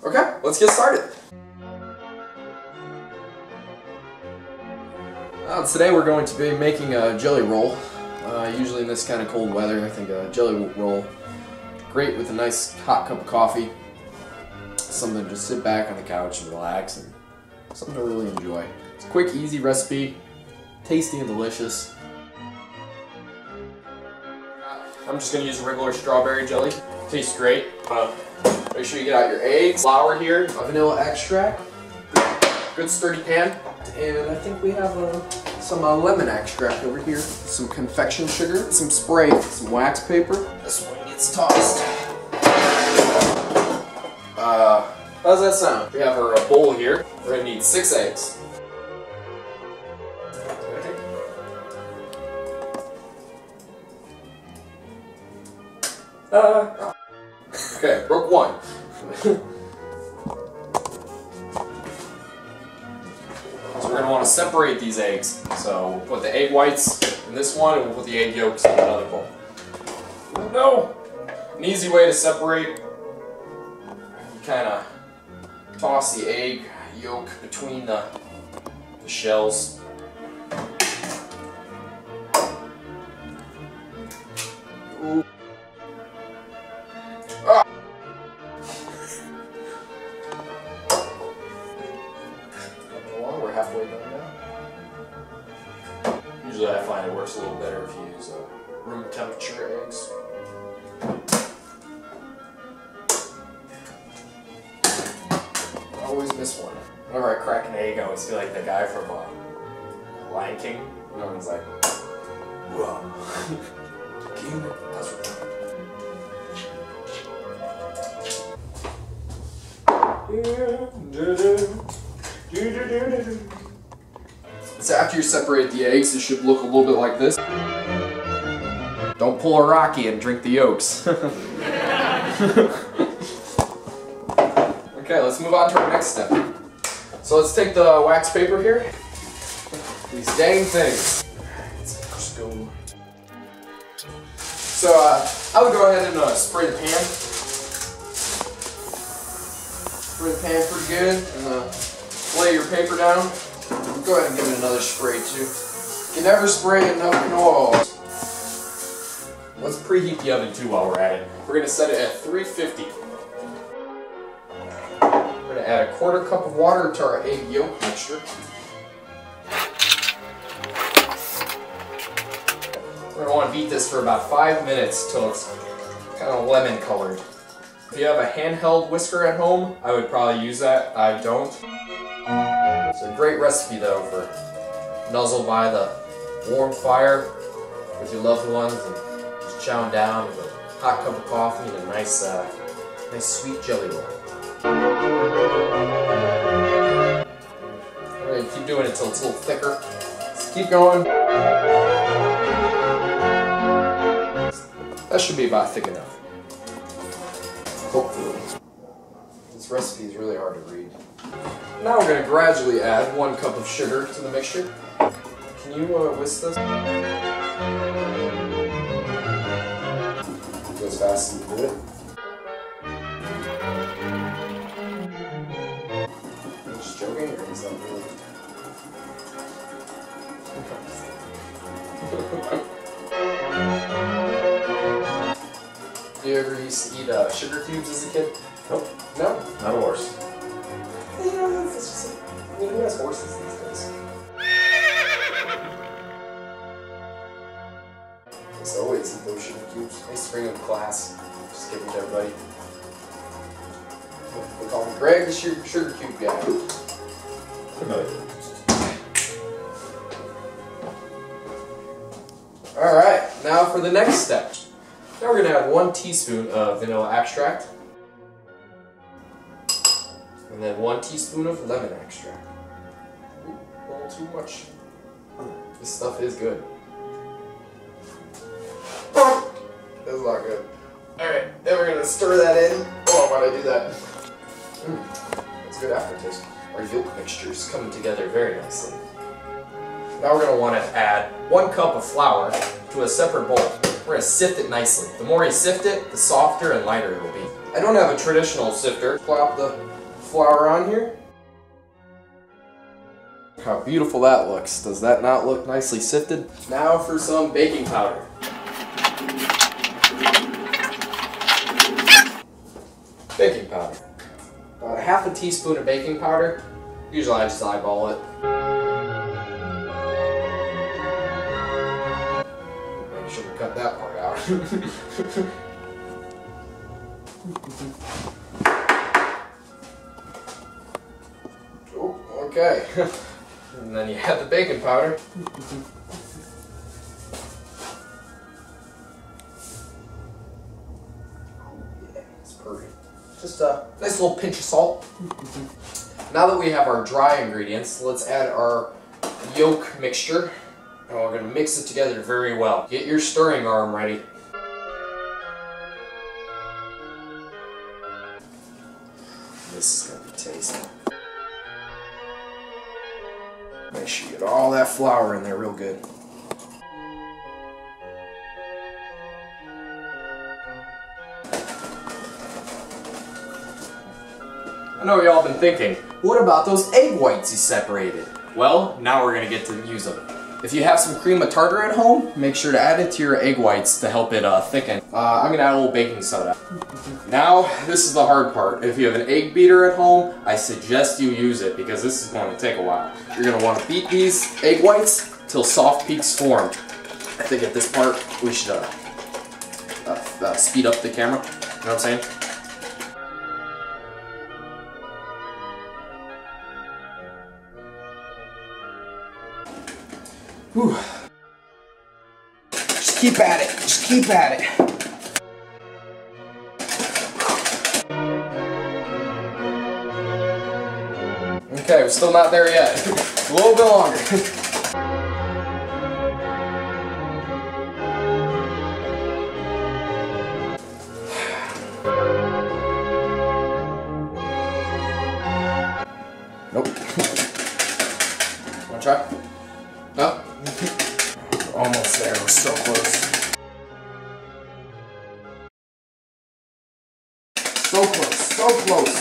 Okay, let's get started. Today we're going to be making a jelly roll. Usually in this kind of cold weather, I think a jelly roll great with a nice hot cup of coffee. Something to just sit back on the couch and relax, and something to really enjoy. It's a quick, easy recipe, tasty and delicious. I'm just going to use a regular strawberry jelly. Tastes great. Make sure you get out your eggs, flour here, vanilla extract, good sturdy pan, and I think we have some lemon extract over here, some confection sugar, some spray, some wax paper. This one gets tossed. How does that sound? We have our bowl here. We're going to need 6 eggs. Okay, broke one. So we're going to want to separate these eggs. So we'll put the egg whites in this one, and we'll put the egg yolks in another bowl. No! An easy way to separate, you kind of toss the egg yolk between the shells. Ooh. Ah. We're halfway done now. Usually I find it works a little better if you use room temperature eggs. I always miss one. Whenever I crack an egg, I always feel like the guy from Lion King. You know, he's like, whoa. King, that's right. So after you separate the eggs, it should look a little bit like this. Don't pull a Rocky and drink the yolks. Okay, let's move on to our next step. So let's take the wax paper here. These dang things. Let's just go. So I would go ahead and spray the pan. Spray the pan pretty good, and lay your paper down. Go ahead and give it another spray too. You can never spray enough oil. Let's preheat the oven too while we're at it. We're going to set it at 350. We're going to add a 1/4 cup of water to our egg yolk mixture. We're going to want to beat this for about 5 minutes till it's kind of lemon colored. If you have a handheld whisker at home, I would probably use that. I don't. It's a great recipe though for nuzzle by the warm fire with your loved ones and just chowing down with a hot cup of coffee and a nice, nice sweet jelly roll. We're going to keep doing it until it's a little thicker. Just keep going. That should be about thick enough. Hopefully. This recipe is really hard to read. Now we're going to gradually add 1 cup of sugar to the mixture. Can you whisk this? Go as fast as you can do it. Are you just joking, or is that really? Do you ever used to eat sugar cubes as a kid? Nope. No? Not a horse. You know, it's just, I mean, who has horses these days? As always, eat those sugar cubes. I used to bring them to class. Just give them to everybody. We call him Greg the sugar cube guy. Alright, now for the next step. Now we're going to add 1 teaspoon of vanilla extract. And then 1 teaspoon of lemon extract. Ooh, a little too much. This stuff is good. That's not good. Alright, then we're going to stir that in. Oh, why'd I do that? That's a good aftertaste. Our yolk mixture is coming together very nicely. Now we're going to want to add 1 cup of flour to a separate bowl. we're gonna sift it nicely. The more you sift it, the softer and lighter it will be. I don't have a traditional sifter. Plop the flour on here. Look how beautiful that looks. Does that not look nicely sifted? Now for some baking powder. Baking powder. About a half a teaspoon of baking powder. Usually I just eyeball it. Make sure we cut that part out. Oh, okay. And then you add the baking powder. Yeah, it's perfect. Just a nice little pinch of salt. Now that we have our dry ingredients, let's add our yolk mixture. And we're going to mix it together very well. Get your stirring arm ready. This is going to be tasty. Make sure you get all that flour in there real good. I know y'all been thinking, what about those egg whites you separated? Well, now we're going to get to use them. If you have some cream of tartar at home, make sure to add it to your egg whites to help it thicken. I'm going to add a little baking soda. Now, this is the hard part. If you have an egg beater at home, I suggest you use it because this is going to take a while. You're going to want to beat these egg whites till soft peaks form. I think at this part, we should speed up the camera. You know what I'm saying? Whew. Just keep at it. Just keep at it. Okay, we're still not there yet. A little bit longer. Nope. Wanna try? No? We're almost there. We're so close. So close. So close.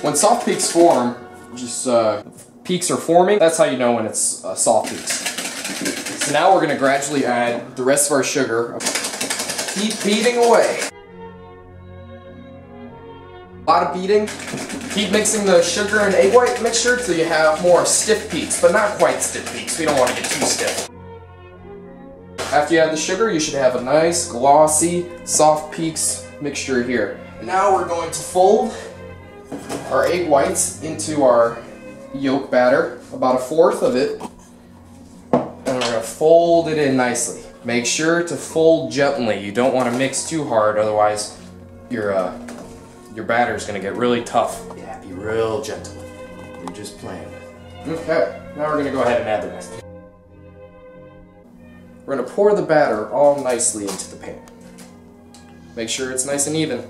When soft peaks form, just peaks are forming, that's how you know when it's soft peaks. So now we're going to gradually add the rest of our sugar. Keep beating away. A lot of beating. Keep mixing the sugar and egg white mixture till you have more stiff peaks, but not quite stiff peaks. We don't want to get too stiff. After you add the sugar, you should have a nice, glossy, soft peaks mixture here. Now we're going to fold our egg whites into our yolk batter, about 1/4 of it, and we're going to fold it in nicely. Make sure to fold gently. You don't want to mix too hard, otherwise your batter is going to get really tough. Yeah, be real gentle. You're just playing. Okay, now we're going to go ahead and add the rest. We're going to pour the batter all nicely into the pan. Make sure it's nice and even.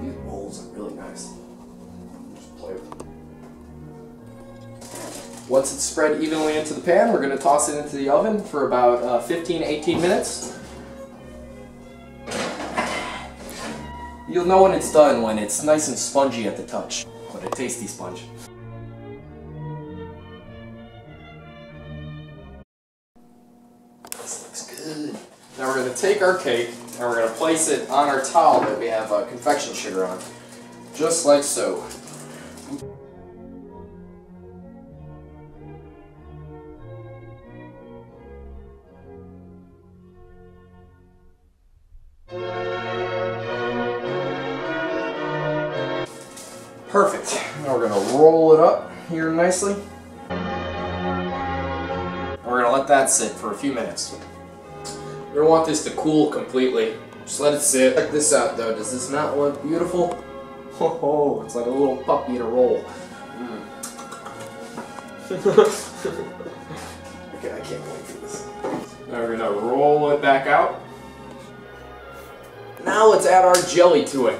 These bowls are really nice. Just play with them. Once it's spread evenly into the pan, we're going to toss it into the oven for about 15-18 minutes. You'll know when it's done when it's nice and spongy at the touch, but a tasty sponge. This looks good. Now we're going to take our cake and we're going to place it on our towel that we have confection sugar on, just like so. Perfect. Now we're going to roll it up here nicely. And we're going to let that sit for a few minutes. We don't want this to cool completely. Just let it sit. Check this out though. Does this not look beautiful? Oh, it's like a little puppy in a roll. Okay, I can't wait for this. Now we're going to roll it back out. Now let's add our jelly to it.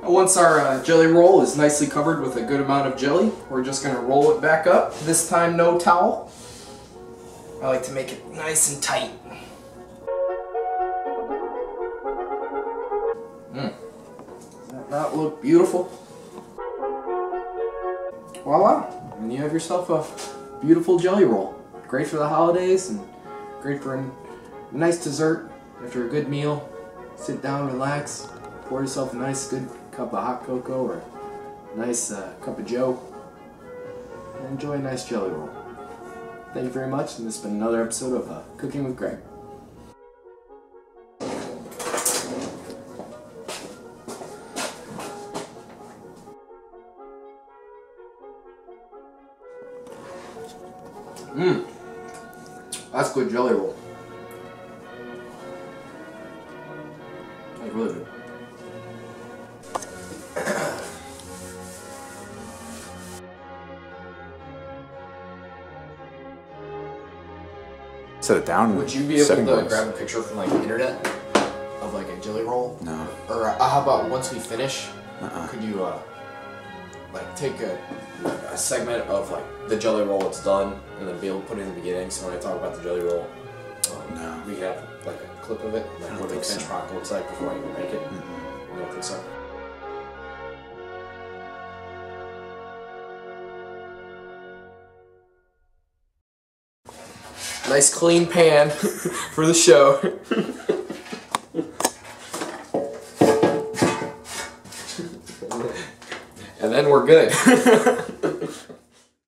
Once our jelly roll is nicely covered with a good amount of jelly, we're just going to roll it back up. This time no towel. I like to make it nice and tight. Does that not look beautiful? Voila! And you have yourself a beautiful jelly roll. Great for the holidays and great for a nice dessert after a good meal. Sit down, relax, pour yourself a nice good cup of hot cocoa or a nice cup of joe, and enjoy a nice jelly roll. Thank you very much, and this has been another episode of Cooking with Greg. That's good jelly roll. That's really good. Set it down. Would you be able to grab a picture from like the internet of like a jelly roll? No. Or how about once we finish, could you like take a segment of like the jelly roll that's done and then be able to put it in the beginning, so when I talk about the jelly roll, no, we have like a clip of it, like what the finished product looks like before I even make it. You don't think so? Nice clean pan for the show. And then we're good.